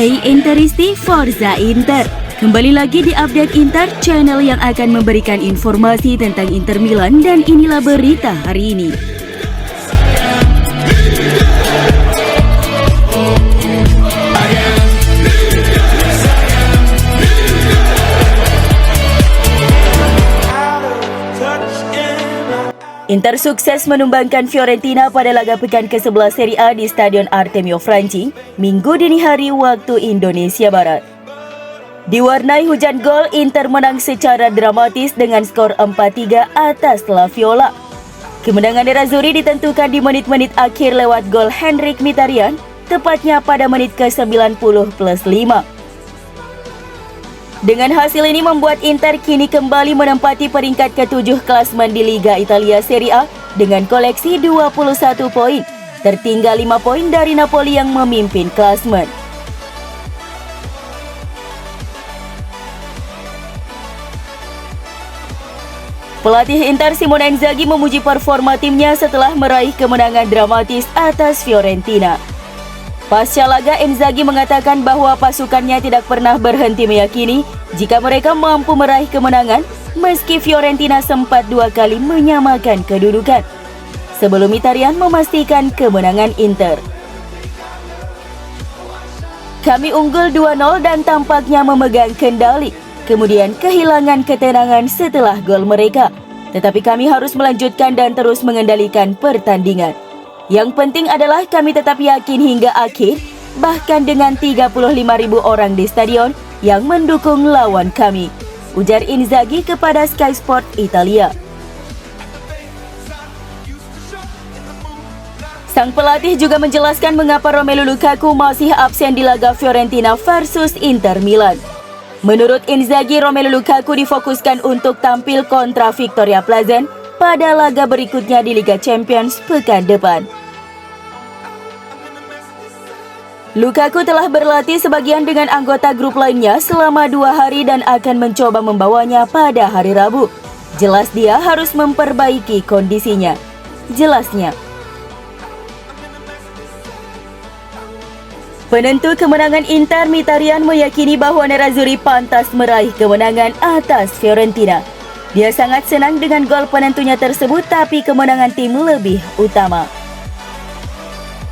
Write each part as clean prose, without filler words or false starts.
Hey Interisti, Forza Inter. Kembali lagi di Update Inter, channel yang akan memberikan informasi tentang Inter Milan, dan inilah berita hari ini. Inter sukses menumbangkan Fiorentina pada laga pekan ke-11 Serie A di Stadion Artemio Franchi, Minggu dini hari waktu Indonesia Barat. Diwarnai hujan gol, Inter menang secara dramatis dengan skor 4-3 atas La Viola. Kemenangan Nerazzurri ditentukan di menit-menit akhir lewat gol Henrikh Mkhitaryan, tepatnya pada menit ke-90+5. Dengan hasil ini membuat Inter kini kembali menempati peringkat ke-7 klasemen di Liga Italia Serie A dengan koleksi 21 poin, tertinggal 5 poin dari Napoli yang memimpin klasemen. Pelatih Inter Simone Inzaghi memuji performa timnya setelah meraih kemenangan dramatis atas Fiorentina. Pasca laga, Inzaghi mengatakan bahwa pasukannya tidak pernah berhenti meyakini jika mereka mampu meraih kemenangan meski Fiorentina sempat 2 kali menyamakan kedudukan, sebelum Mkhitaryan memastikan kemenangan Inter. Kami unggul 2-0 dan tampaknya memegang kendali, kemudian kehilangan ketenangan setelah gol mereka. Tetapi kami harus melanjutkan dan terus mengendalikan pertandingan. Yang penting adalah kami tetap yakin hingga akhir, bahkan dengan 35.000 orang di stadion yang mendukung lawan kami, ujar Inzaghi kepada Sky Sport Italia. Sang pelatih juga menjelaskan mengapa Romelu Lukaku masih absen di laga Fiorentina versus Inter Milan. Menurut Inzaghi, Romelu Lukaku difokuskan untuk tampil kontra Victoria Plzen pada laga berikutnya di Liga Champions pekan depan. Lukaku telah berlatih sebagian dengan anggota grup lainnya selama 2 hari dan akan mencoba membawanya pada hari Rabu. Jelas dia harus memperbaiki kondisinya, jelasnya. Penentu kemenangan Inter, Mkhitaryan meyakini bahwa Nerazzurri pantas meraih kemenangan atas Fiorentina. Dia sangat senang dengan gol penentunya tersebut, tapi kemenangan tim lebih utama.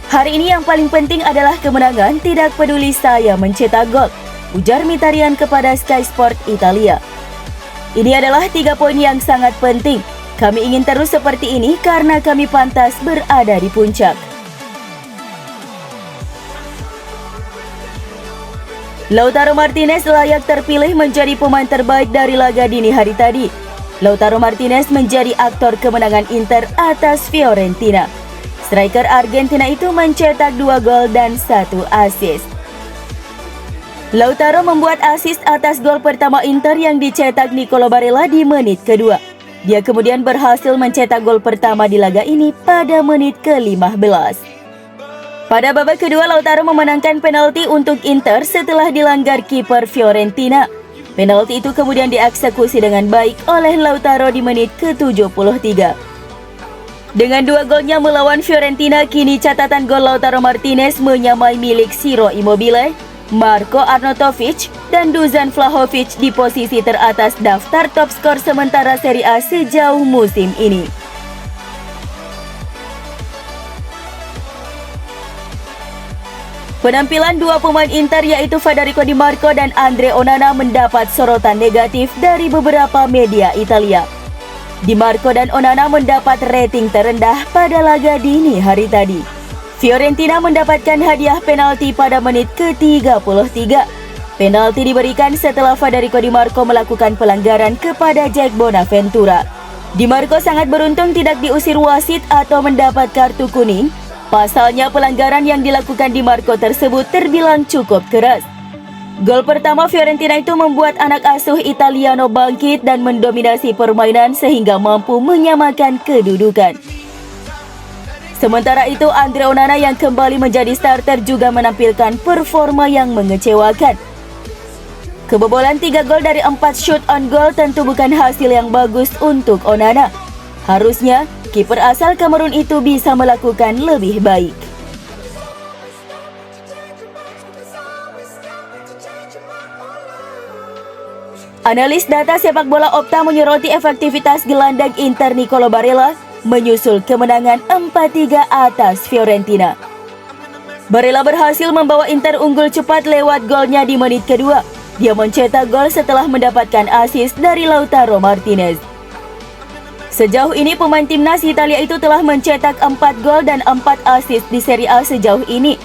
Hari ini yang paling penting adalah kemenangan, tidak peduli saya mencetak gol, ujar Mkhitaryan kepada Sky Sport Italia. Ini adalah 3 poin yang sangat penting. Kami ingin terus seperti ini karena kami pantas berada di puncak. Lautaro Martinez layak terpilih menjadi pemain terbaik dari laga dini hari tadi. Lautaro Martinez menjadi aktor kemenangan Inter atas Fiorentina. Striker Argentina itu mencetak 2 gol dan 1 assist. Lautaro membuat assist atas gol pertama Inter yang dicetak Nicolo Barella di menit kedua. Dia kemudian berhasil mencetak gol pertama di laga ini pada menit ke-15. Pada babak kedua, Lautaro memenangkan penalti untuk Inter setelah dilanggar kiper Fiorentina. Penalti itu kemudian dieksekusi dengan baik oleh Lautaro di menit ke-73. Dengan 2 golnya melawan Fiorentina, kini catatan gol Lautaro Martinez menyamai milik Ciro Immobile, Marko Arnautovic, dan Dusan Vlahovic di posisi teratas daftar top skor sementara Serie A sejauh musim ini. Penampilan 2 pemain Inter yaitu Federico Di Marco dan Andre Onana mendapat sorotan negatif dari beberapa media Italia. Di Marco dan Onana mendapat rating terendah pada laga dini hari tadi. Fiorentina mendapatkan hadiah penalti pada menit ke-33. Penalti diberikan setelah Federico Di Marco melakukan pelanggaran kepada Jack Bonaventura. Di Marco sangat beruntung tidak diusir wasit atau mendapat kartu kuning. Pasalnya pelanggaran yang dilakukan Di Marco tersebut terbilang cukup keras. Gol pertama Fiorentina itu membuat anak asuh Italiano bangkit dan mendominasi permainan sehingga mampu menyamakan kedudukan. Sementara itu, Andre Onana yang kembali menjadi starter juga menampilkan performa yang mengecewakan. Kebobolan 3 gol dari 4 shoot on goal tentu bukan hasil yang bagus untuk Onana. Harusnya, kiper asal Kamerun itu bisa melakukan lebih baik. Analis data sepak bola Opta menyoroti efektivitas gelandang Inter Nicolo Barella menyusul kemenangan 4-3 atas Fiorentina. Barella berhasil membawa Inter unggul cepat lewat golnya di menit kedua. Dia mencetak gol setelah mendapatkan assist dari Lautaro Martinez. Sejauh ini pemain timnas Italia itu telah mencetak 4 gol dan 4 assist di Serie A sejauh ini.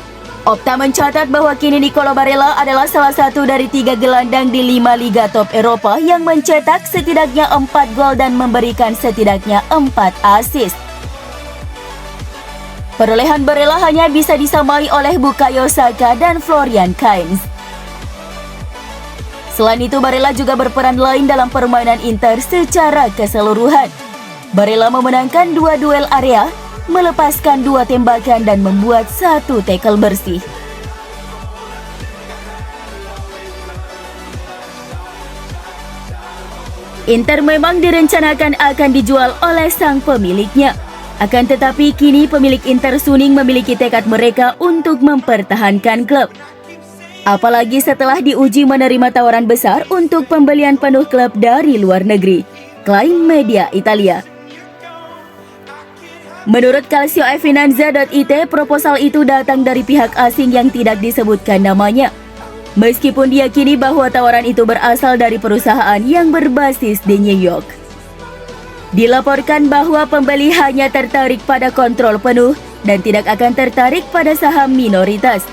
Opta mencatat bahwa kini Nicolo Barella adalah salah satu dari 3 gelandang di 5 liga top Eropa yang mencetak setidaknya 4 gol dan memberikan setidaknya 4 assist. Perolehan Barella hanya bisa disamai oleh Bukayo Saka dan Florian Kainz. Selain itu, Barella juga berperan lain dalam permainan Inter secara keseluruhan. Barella memenangkan 2 duel area, melepaskan 2 tembakan dan membuat 1 tackle bersih. Inter memang direncanakan akan dijual oleh sang pemiliknya. Akan tetapi kini pemilik Inter Suning memiliki tekad mereka untuk mempertahankan klub. Apalagi setelah diuji menerima tawaran besar untuk pembelian penuh klub dari luar negeri, klaim media Italia. Menurut calciofinanza.it, proposal itu datang dari pihak asing yang tidak disebutkan namanya. Meskipun diyakini bahwa tawaran itu berasal dari perusahaan yang berbasis di New York. Dilaporkan bahwa pembeli hanya tertarik pada kontrol penuh dan tidak akan tertarik pada saham minoritas.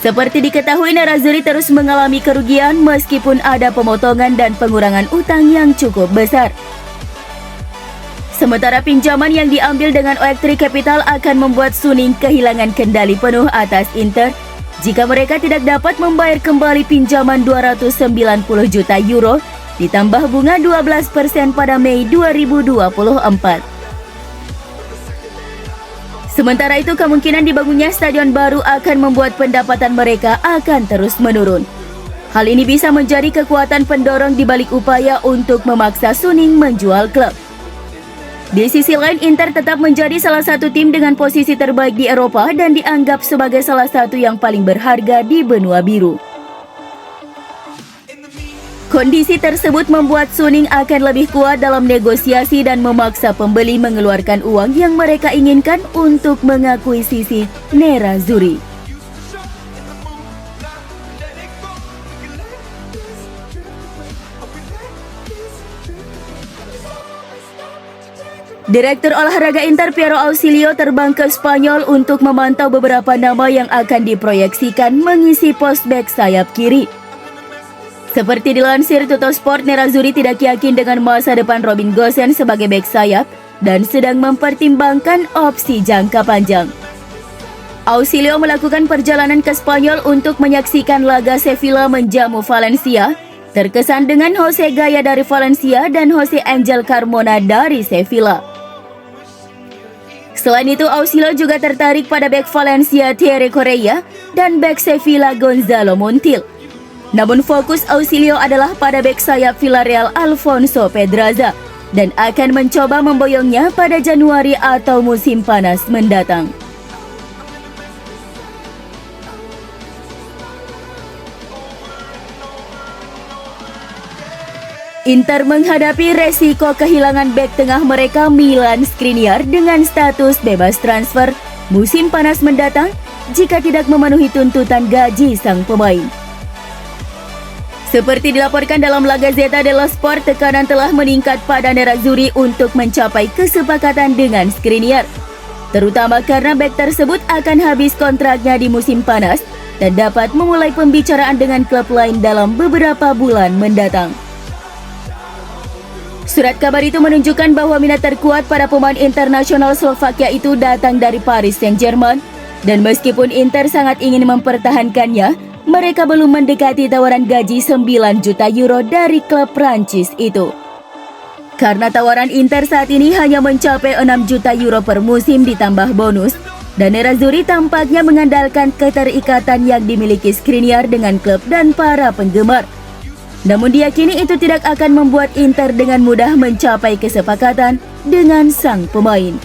Seperti diketahui, Nerazzurri terus mengalami kerugian meskipun ada pemotongan dan pengurangan utang yang cukup besar. Sementara pinjaman yang diambil dengan Oaktree Capital akan membuat Suning kehilangan kendali penuh atas Inter jika mereka tidak dapat membayar kembali pinjaman 290 juta euro ditambah bunga 12% pada Mei 2024. Sementara itu, kemungkinan dibangunnya stadion baru akan membuat pendapatan mereka akan terus menurun. Hal ini bisa menjadi kekuatan pendorong di balik upaya untuk memaksa Suning menjual klub. Di sisi lain, Inter tetap menjadi salah satu tim dengan posisi terbaik di Eropa dan dianggap sebagai salah satu yang paling berharga di benua biru. Kondisi tersebut membuat Suning akan lebih kuat dalam negosiasi dan memaksa pembeli mengeluarkan uang yang mereka inginkan untuk mengakuisisi Nerazzurri. Direktur olahraga Inter Piero Ausilio terbang ke Spanyol untuk memantau beberapa nama yang akan diproyeksikan mengisi pos bek sayap kiri. Seperti dilansir Tuttosport, Nerazzurri tidak yakin dengan masa depan Robin Gosens sebagai bek sayap dan sedang mempertimbangkan opsi jangka panjang. Ausilio melakukan perjalanan ke Spanyol untuk menyaksikan laga Sevilla menjamu Valencia, terkesan dengan Jose Gaya dari Valencia dan Jose Angel Carmona dari Sevilla. Selain itu, Ausilio juga tertarik pada bek Valencia Thierry Correia dan bek Sevilla Gonzalo Montiel. Namun fokus Ausilio adalah pada bek sayap Villarreal Alfonso Pedraza dan akan mencoba memboyongnya pada Januari atau musim panas mendatang. Inter menghadapi resiko kehilangan bek tengah mereka Milan Skriniar dengan status bebas transfer musim panas mendatang jika tidak memenuhi tuntutan gaji sang pemain. Seperti dilaporkan dalam La Gazzetta dello Sport, tekanan telah meningkat pada Nerazzurri untuk mencapai kesepakatan dengan Skriniar, terutama karena bek tersebut akan habis kontraknya di musim panas dan dapat memulai pembicaraan dengan klub lain dalam beberapa bulan mendatang. Surat kabar itu menunjukkan bahwa minat terkuat pada pemain internasional Slovakia itu datang dari Paris Saint-Germain, dan meskipun Inter sangat ingin mempertahankannya, mereka belum mendekati tawaran gaji 9 juta euro dari klub Prancis itu. Karena tawaran Inter saat ini hanya mencapai 6 juta euro per musim ditambah bonus, dan Nerazzurri tampaknya mengandalkan keterikatan yang dimiliki Skriniar dengan klub dan para penggemar. Namun diyakini itu tidak akan membuat Inter dengan mudah mencapai kesepakatan dengan sang pemain.